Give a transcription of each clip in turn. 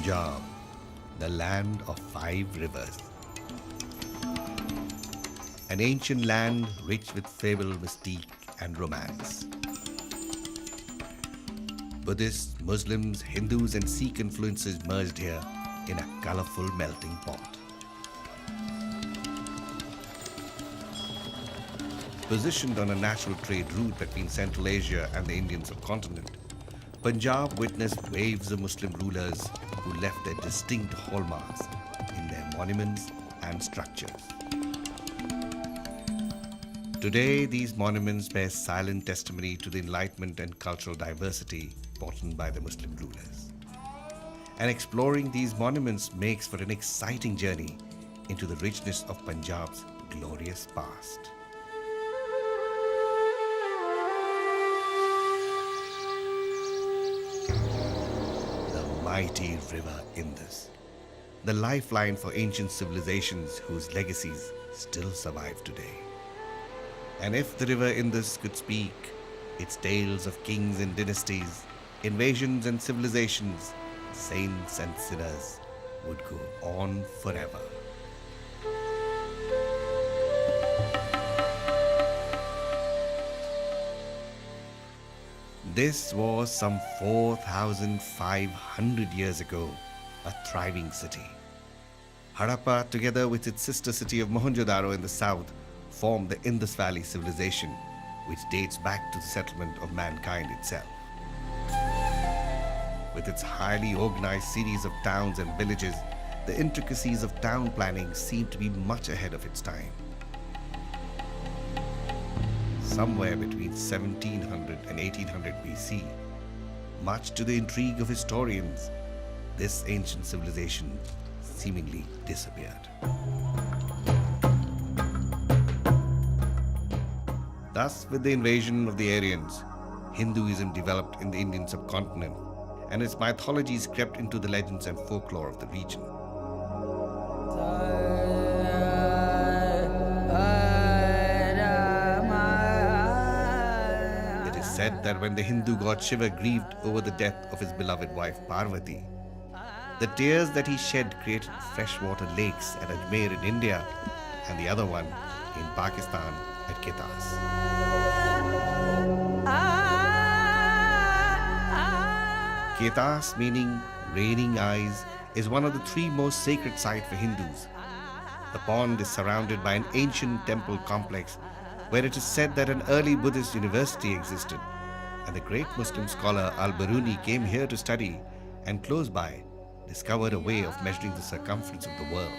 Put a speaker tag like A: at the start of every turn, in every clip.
A: Punjab, the land of 5 rivers. An ancient land rich with fable, mystique, and romance. Buddhists, Muslims, Hindus, and Sikh influences merged here in a colorful melting pot. Positioned on a natural trade route between Central Asia and the Indian subcontinent, Punjab witnessed waves of Muslim rulers who left their distinct hallmarks in their monuments and structures. Today, these monuments bear silent testimony to the enlightenment and cultural diversity brought in by the Muslim rulers. And exploring these monuments makes for an exciting journey into the richness of Punjab's glorious past. Mighty river Indus, the lifeline for ancient civilizations whose legacies still survive today. And if the river Indus could speak, its tales of kings and dynasties, invasions and civilizations, saints and sinners would go on forever. This was some 4,500 years ago, a thriving city. Harappa, together with its sister city of Mohenjo-daro in the south, formed the Indus Valley civilization, which dates back to the settlement of mankind itself. With its highly organized series of towns and villages, the intricacies of town planning seem to be much ahead of its time. Somewhere between 1700 and 1800 BC, much to the intrigue of historians, this ancient civilization seemingly disappeared. Thus, with the invasion of the Aryans, Hinduism developed in the Indian subcontinent, and its mythologies crept into the legends and folklore of the region. Said that when the Hindu god Shiva grieved over the death of his beloved wife Parvati, the tears that he shed created freshwater lakes at Ajmer in India and the other one in Pakistan at Ketas. Ketas, meaning raining eyes, is one of the 3 most sacred sites for Hindus. The pond is surrounded by an ancient temple complex where it is said that an early Buddhist university existed, and the great Muslim scholar Al-Biruni came here to study, and close by discovered a way of measuring the circumference of the world.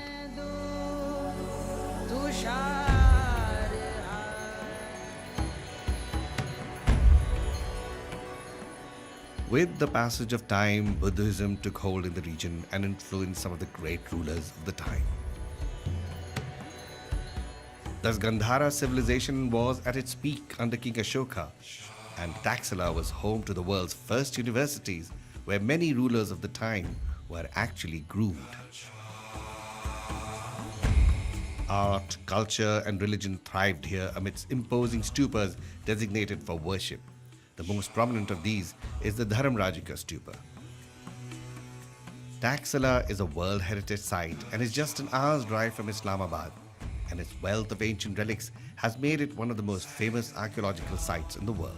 A: With the passage of time, Buddhism took hold in the region and influenced some of the great rulers of the time. Thus, Gandhara civilization was at its peak under King Ashoka, and Taxila was home to the world's first universities, where many rulers of the time were actually groomed. Art, culture, and religion thrived here amidst imposing stupas designated for worship. The most prominent of these is the Dharamrajika stupa. Taxila is a World Heritage Site and is just an hour's drive from Islamabad, and its wealth of ancient relics has made it one of the most famous archaeological sites in the world.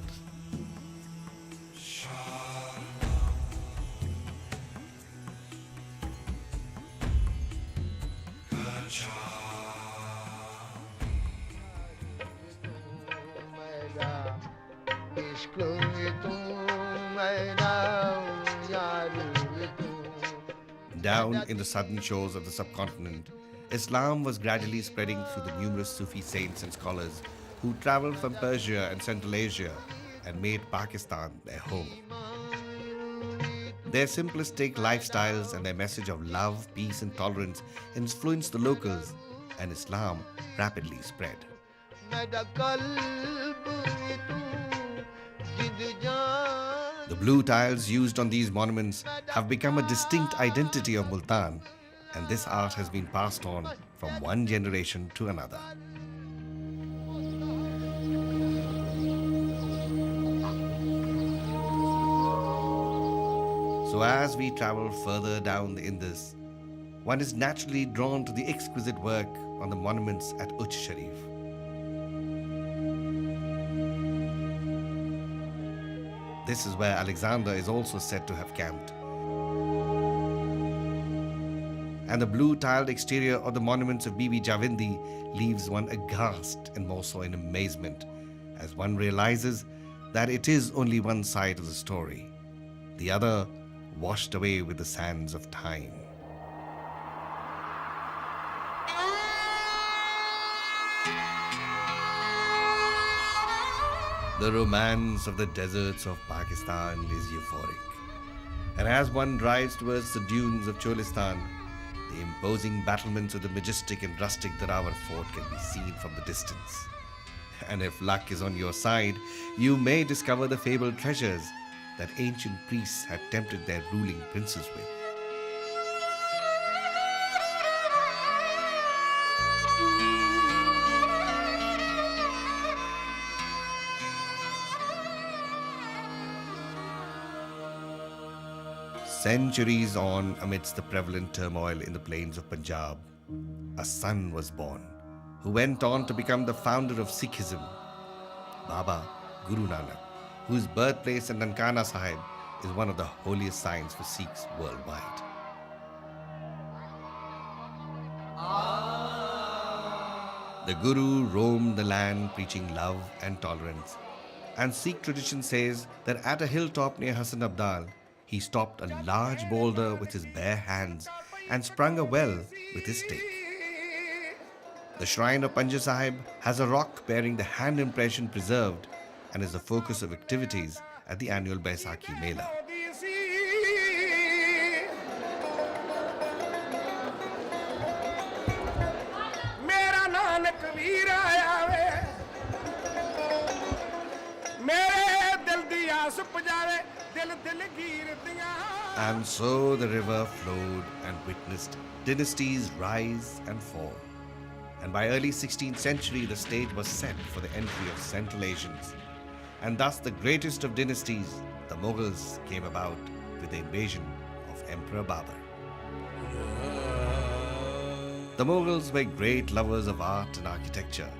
A: Down in the southern shores of the subcontinent, Islam was gradually spreading through the numerous Sufi saints and scholars who traveled from Persia and Central Asia and made Pakistan their home. Their simplistic lifestyles and their message of love, peace, and tolerance influenced the locals, and Islam rapidly spread. The blue tiles used on these monuments have become a distinct identity of Multan, and this art has been passed on from one generation to another. So as we travel further down the Indus, one is naturally drawn to the exquisite work on the monuments at Uch Sharif. This is where Alexander is also said to have camped. And the blue-tiled exterior of the monuments of Bibi Javindi leaves one aghast and more so in amazement, as one realizes that it is only one side of the story, the other washed away with the sands of time. The romance of the deserts of Pakistan is euphoric. And as one drives towards the dunes of Cholistan, the imposing battlements of the majestic and rustic Dharawar fort can be seen from the distance. And if luck is on your side, you may discover the fabled treasures that ancient priests had tempted their ruling princes with. Centuries on, amidst the prevalent turmoil in the plains of Punjab, a son was born who went on to become the founder of Sikhism, Baba Guru Nanak, whose birthplace in Nankana Sahib is one of the holiest signs for Sikhs worldwide. The Guru roamed the land preaching love and tolerance, and Sikh tradition says that at a hilltop near Hassan Abdal, he stopped a large boulder with his bare hands and sprung a well with his stick. The shrine of Panja Sahib has a rock bearing the hand impression preserved and is the focus of activities at the annual Baisakhi Mela. And so the river flowed and witnessed dynasties rise and fall. And by early 16th century, the stage was set for the entry of Central Asians. And thus the greatest of dynasties, the Mughals, came about with the invasion of Emperor Babur. The Mughals were great lovers of art and architecture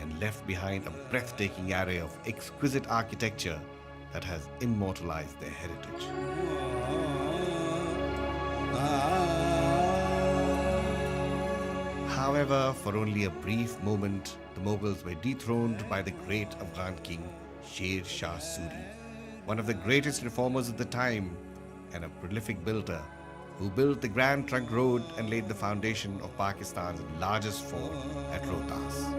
A: and left behind a breathtaking array of exquisite architecture that has immortalized their heritage. However, for only a brief moment, the Mughals were dethroned by the great Afghan king Sher Shah Suri, one of the greatest reformers of the time and a prolific builder who built the Grand Trunk Road and laid the foundation of Pakistan's largest fort at Rohtas.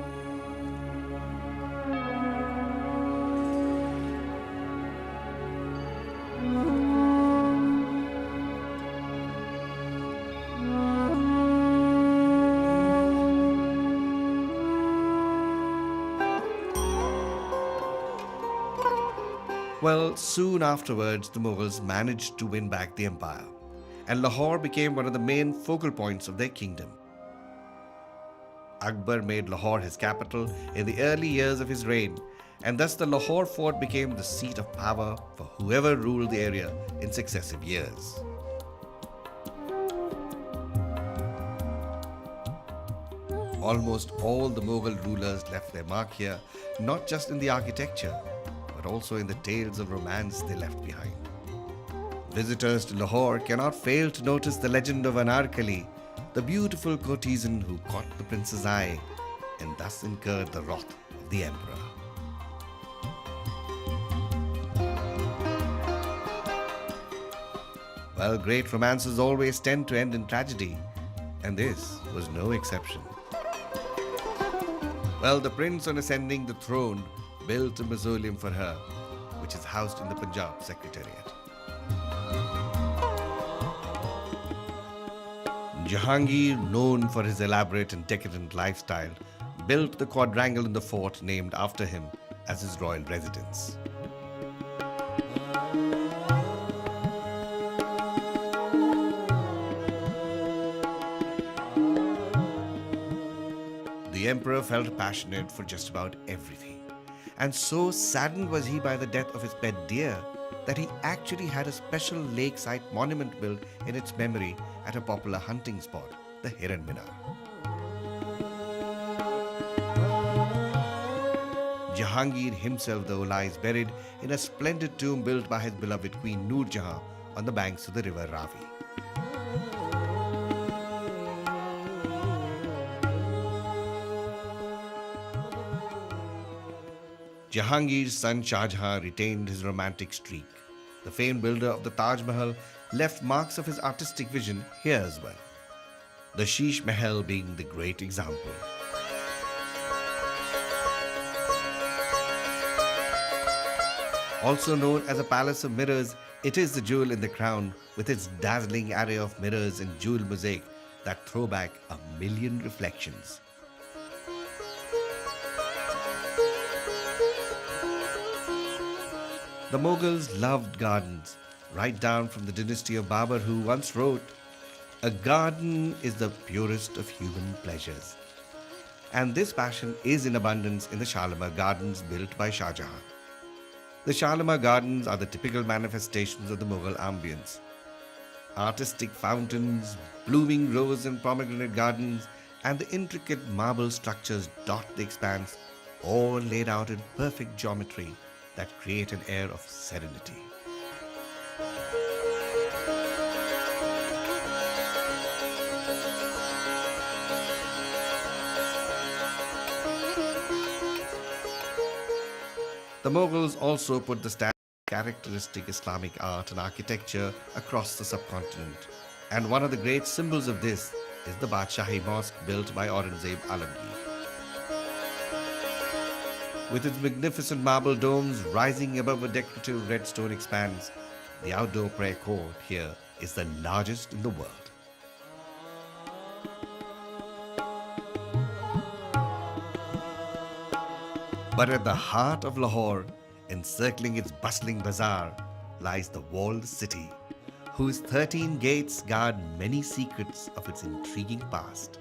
A: Well, soon afterwards, the Mughals managed to win back the empire, and Lahore became one of the main focal points of their kingdom. Akbar made Lahore his capital in the early years of his reign, and thus the Lahore fort became the seat of power for whoever ruled the area in successive years. Almost all the Mughal rulers left their mark here, not just in the architecture, but also in the tales of romance they left behind. Visitors to Lahore cannot fail to notice the legend of Anarkali, the beautiful courtesan who caught the prince's eye and thus incurred the wrath of the emperor. Well, great romances always tend to end in tragedy, and this was no exception. Well, the prince, on ascending the throne, built a mausoleum for her, which is housed in the Punjab Secretariat. Jahangir, known for his elaborate and decadent lifestyle, built the quadrangle in the fort named after him as his royal residence. The emperor felt passionate for just about everything. And so saddened was he by the death of his pet deer that he actually had a special lakeside monument built in its memory at a popular hunting spot, the Hiran Minar. Jahangir himself, though, lies buried in a splendid tomb built by his beloved Queen Noor Jahan on the banks of the river Ravi. Jahangir's son Shah Jahan retained his romantic streak. The famed builder of the Taj Mahal left marks of his artistic vision here as well, the Sheesh Mahal being the great example. Also known as a palace of mirrors, it is the jewel in the crown with its dazzling array of mirrors and jewel mosaic that throw back a million reflections. The Mughals loved gardens, right down from the dynasty of Babur, who once wrote, "A garden is the purest of human pleasures." And this passion is in abundance in the Shalimar Gardens built by Shah Jahan. The Shalimar Gardens are the typical manifestations of the Mughal ambience. Artistic fountains, blooming rose and pomegranate gardens, and the intricate marble structures dot the expanse, all laid out in perfect geometry that create an air of serenity. The Mughals also put the stamp of characteristic Islamic art and architecture across the subcontinent. And one of the great symbols of this is the Badshahi Mosque built by Aurangzeb Alamgir. With its magnificent marble domes rising above a decorative red stone expanse, the outdoor prayer court here is the largest in the world. But at the heart of Lahore, encircling its bustling bazaar, lies the walled city, whose 13 gates guard many secrets of its intriguing past.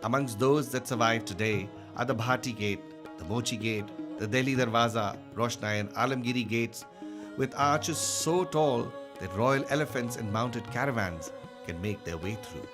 A: Amongst those that survive today are the Bhati Gate, the Mochi Gate, the Delhi Darwaza, Roshnai and Alamgiri gates, with arches so tall that royal elephants and mounted caravans can make their way through.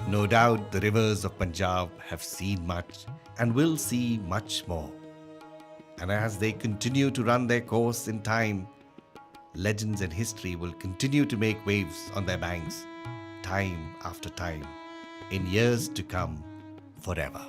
A: No doubt the rivers of Punjab have seen much and will see much more. And as they continue to run their course in time, legends and history will continue to make waves on their banks, time after time, in years to come, forever.